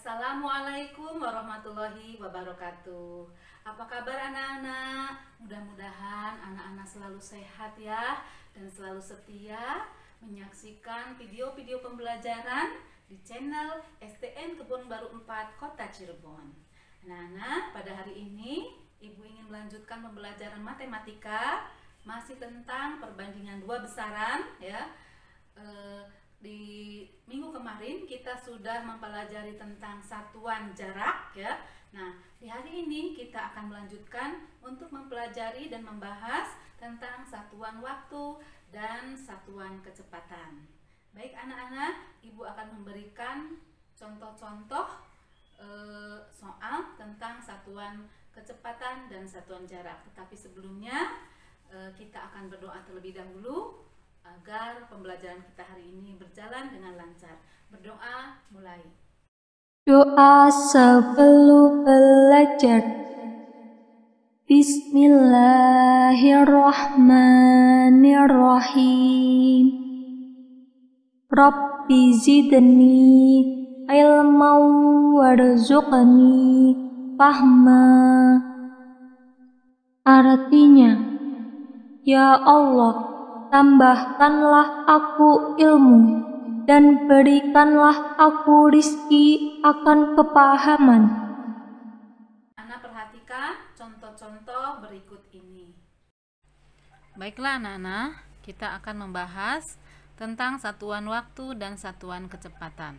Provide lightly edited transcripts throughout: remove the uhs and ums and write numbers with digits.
Assalamualaikum warahmatullahi wabarakatuh. Apa kabar anak-anak? Mudah-mudahan anak-anak selalu sehat ya dan selalu setia menyaksikan video-video pembelajaran di channel STN Kebun Baru 4 Kota Cirebon. Anak-anak, pada hari ini Ibu ingin melanjutkan pembelajaran matematika masih tentang perbandingan dua besaran ya. Di minggu kemarin kita sudah mempelajari tentang satuan jarak ya. Nah, di hari ini kita akan melanjutkan untuk mempelajari dan membahas tentang satuan waktu dan satuan kecepatan. Baik anak-anak, Ibu akan memberikan contoh-contoh soal tentang satuan kecepatan dan satuan jarak. Tetapi sebelumnya kita akan berdoa terlebih dahulu agar pembelajaran kita hari ini berjalan dengan lancar. Berdoa mulai. Doa sebelum belajar. Bismillahirrahmanirrahim. Rabbi zidni ilman warzuqni fahma. Artinya, ya Allah, tambahkanlah aku ilmu dan berikanlah aku rizki akan kepahaman. Anak perhatikan contoh-contoh berikut ini. Baiklah anak-anak, kita akan membahas tentang satuan waktu dan satuan kecepatan.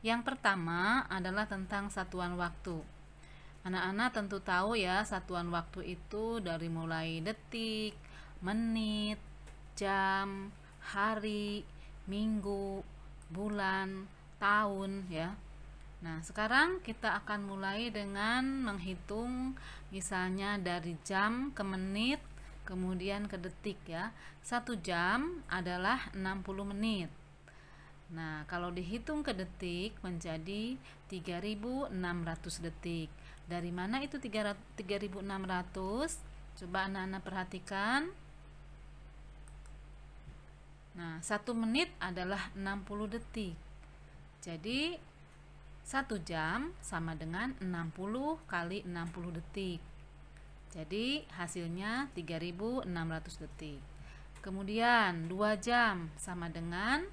Yang pertama adalah tentang satuan waktu. Anak-anak tentu tahu ya, satuan waktu itu dari mulai detik, menit, jam, hari, minggu, bulan, tahun ya. Nah, sekarang kita akan mulai dengan menghitung misalnya dari jam ke menit, kemudian ke detik ya. 1 jam adalah 60 menit. Nah, kalau dihitung ke detik menjadi 3.600 detik. Dari mana itu 3.600? Coba anak-anak perhatikan. Nah, 1 menit adalah 60 detik. Jadi 1 jam sama dengan 60 kali 60 detik. Jadi hasilnya 3.600 detik. Kemudian 2 jam sama dengan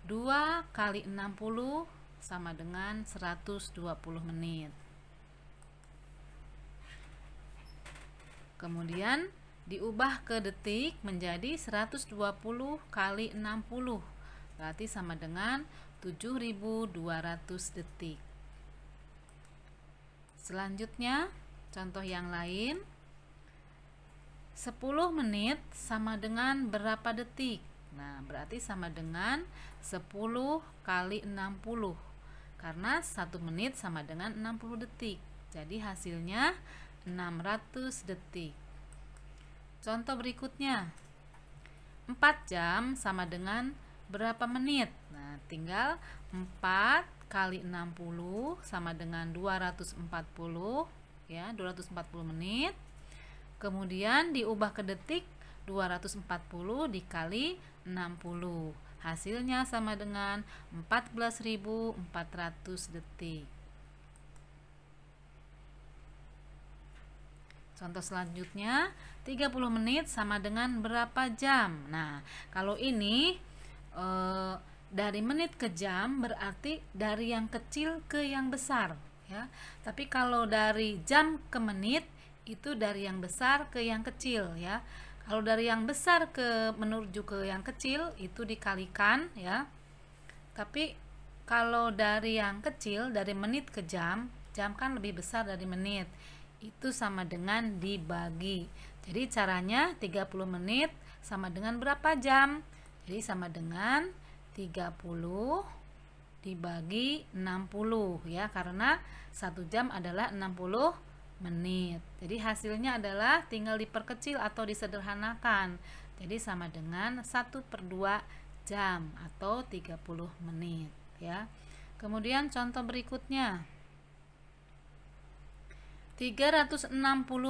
2 kali 60 sama dengan 120 menit. Kemudian diubah ke detik menjadi 120 kali 60, berarti sama dengan 7.200 detik. Selanjutnya contoh yang lain, 10 menit sama dengan berapa detik? Nah, berarti sama dengan 10 kali 60, karena 1 menit sama dengan 60 detik, jadi hasilnya 600 detik. Contoh berikutnya, 4 jam sama dengan berapa menit? Nah, tinggal 4 kali 60 sama dengan 240 ya, 240 menit. Kemudian diubah ke detik, 240 dikali 60. Hasilnya sama dengan 14.400 detik. Contoh selanjutnya, 30 menit sama dengan berapa jam? Nah, kalau ini dari menit ke jam berarti dari yang kecil ke yang besar ya. Tapi kalau dari jam ke menit itu dari yang besar ke yang kecil ya. Kalau dari yang besar ke menuju ke yang kecil itu dikalikan ya. Tapi kalau dari yang kecil dari menit ke jam, jam kan lebih besar dari menit, itu sama dengan dibagi. Jadi caranya 30 menit sama dengan berapa jam? Jadi sama dengan 30 dibagi 60 ya, karena 1 jam adalah 60 menit. Jadi hasilnya adalah tinggal diperkecil atau disederhanakan. Jadi sama dengan 1/2 jam atau 30 menit ya. Kemudian contoh berikutnya, 360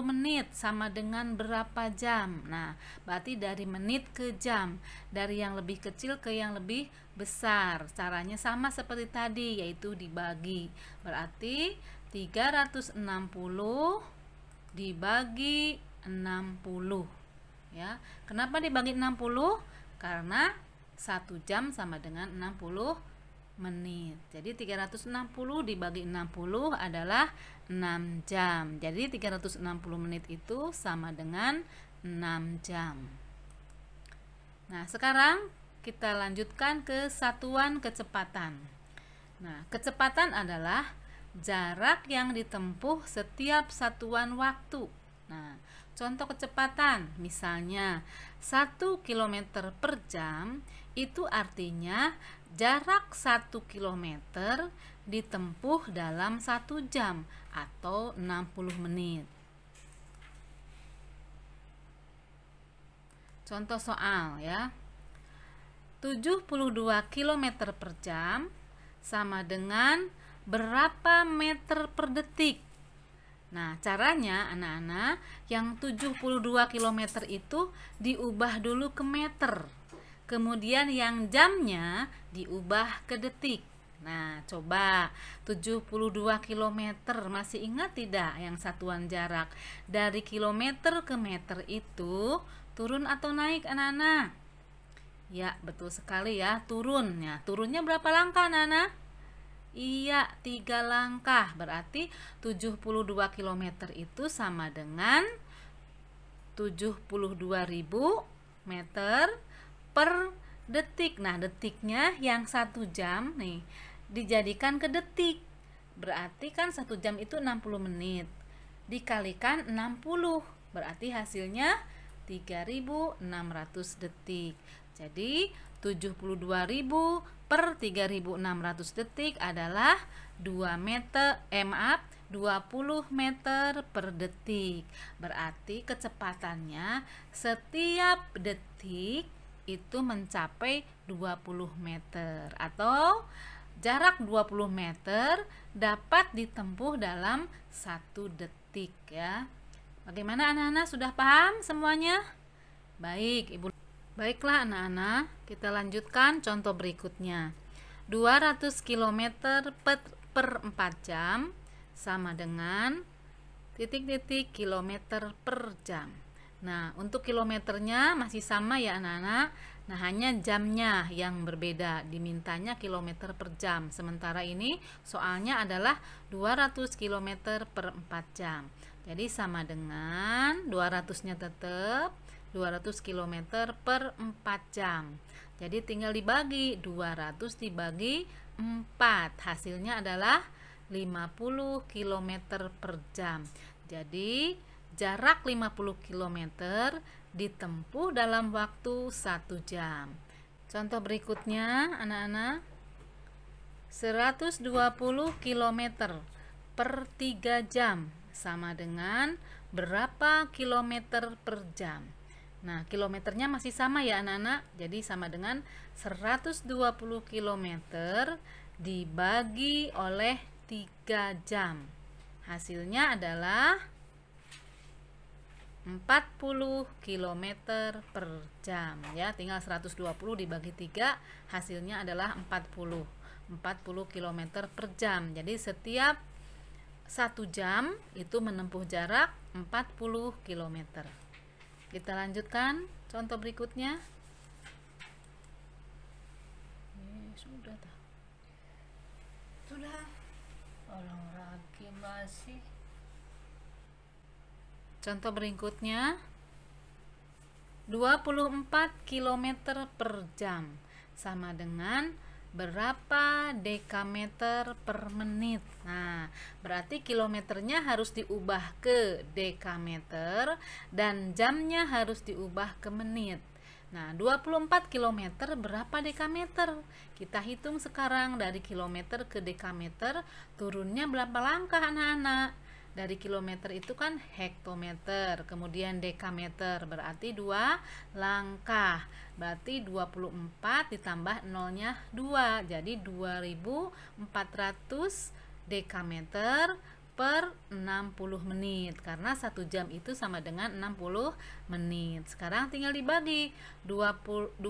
menit sama dengan berapa jam? Nah, berarti dari menit ke jam, dari yang lebih kecil ke yang lebih besar. Caranya sama seperti tadi, yaitu dibagi. Berarti 360 dibagi 60. Ya. Kenapa dibagi 60? Karena 1 jam sama dengan 60 menit. Jadi 360 dibagi 60 adalah 6 jam. Jadi 360 menit itu sama dengan 6 jam. Nah, sekarang kita lanjutkan ke satuan kecepatan. Nah, kecepatan adalah jarak yang ditempuh setiap satuan waktu. Nah, contoh kecepatan misalnya 1 km per jam itu artinya jarak 1 km ditempuh dalam 1 jam atau 60 menit. Contoh soal ya. 72 km per jam sama dengan berapa meter per detik? Nah, caranya anak-anak, yang 72 km itu diubah dulu ke meter. Kemudian yang jamnya diubah ke detik. Nah, coba 72 km, masih ingat tidak yang satuan jarak? Dari kilometer ke meter itu turun atau naik anak-anak? Ya, betul sekali ya, turun. Ya, turunnya berapa langkah anak-anak? Iya, 3 langkah. Berarti 72 km itu sama dengan 72.000 meter per detik. Nah, detiknya yang 1 jam nih dijadikan ke detik. Berarti kan 1 jam itu 60 menit. Dikalikan 60. Berarti hasilnya 3.600 detik. Jadi 72.000 per 3.600 detik adalah 20 meter per detik. Berarti kecepatannya setiap detik itu mencapai 20 meter atau jarak 20 meter dapat ditempuh dalam 1 detik ya. Bagaimana anak-anak, sudah paham semuanya? Baik, Ibu. Baiklah anak-anak, kita lanjutkan contoh berikutnya. 200 km per 4 jam sama dengan titik-titik kilometer per jam. Nah, untuk kilometernya masih sama ya anak-anak. Nah, hanya jamnya yang berbeda, dimintanya kilometer per jam. Sementara ini soalnya adalah 200 km per 4 jam. Jadi sama dengan 200-nya tetap 200 km per 4 jam. Jadi tinggal dibagi, 200 dibagi 4. Hasilnya adalah 50 km per jam. Jadi jarak 50 km ditempuh dalam waktu 1 jam. Contoh berikutnya anak-anak, 120 km per 3 jam sama dengan berapa kilometer per jam? Nah, kilometernya masih sama ya anak-anak. Jadi sama dengan 120 km dibagi oleh 3 jam. Hasilnya adalah 40 km per jam ya. Tinggal 120 dibagi 3, hasilnya adalah 40 km per jam. Jadi setiap 1 jam itu menempuh jarak 40 km. Kita lanjutkan contoh berikutnya. Sudah. Orang lagi masih. Contoh berikutnya 24 km per jam sama dengan berapa dekameter per menit. Nah, berarti kilometernya harus diubah ke dekameter dan jamnya harus diubah ke menit. Nah, 24 km berapa dekameter? Kita hitung sekarang dari kilometer ke dekameter, turunnya berapa langkah anak-anak? Dari kilometer itu kan hektometer, kemudian dekameter, berarti 2 langkah. Berarti 24 ditambah nolnya 2, jadi 2400 dekameter per 60 menit, karena 1 jam itu sama dengan 60 menit. Sekarang tinggal dibagi, 2400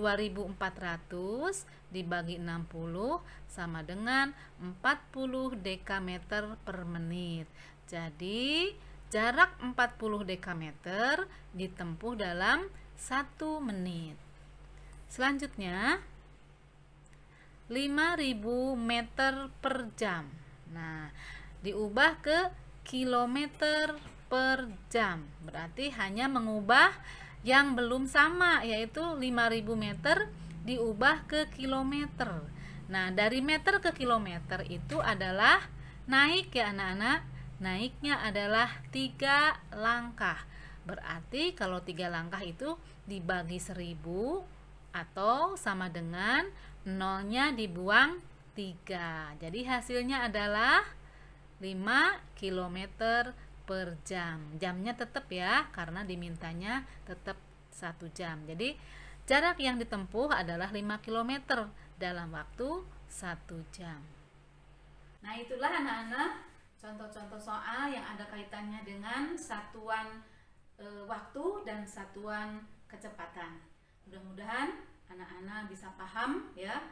dibagi 60 sama dengan 40 dekameter per menit. Jadi jarak 40 dekameter ditempuh dalam 1 menit. Selanjutnya 5000 meter per jam. Nah, diubah ke kilometer per jam. Berarti hanya mengubah yang belum sama, yaitu 5000 meter diubah ke kilometer. Nah, dari meter ke kilometer itu adalah naik ya anak-anak. Naiknya adalah 3 langkah. Berarti kalau 3 langkah itu dibagi 1000 atau sama dengan nolnya dibuang 3. Jadi hasilnya adalah 5 km per jam. Jamnya tetap ya, karena dimintanya tetap 1 jam. Jadi jarak yang ditempuh adalah 5 km dalam waktu 1 jam. Nah, itulah anak-anak contoh-contoh soal yang ada kaitannya dengan satuan waktu dan satuan kecepatan. Mudah-mudahan anak-anak bisa paham ya,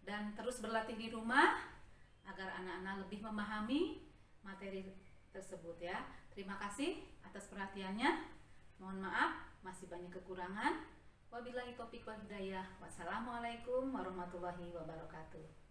dan terus berlatih di rumah agar anak-anak lebih memahami materi tersebut ya. Terima kasih atas perhatiannya. Mohon maaf masih banyak kekurangan. Wabillahi taufiq wal hidayah. Wassalamualaikum warahmatullahi wabarakatuh.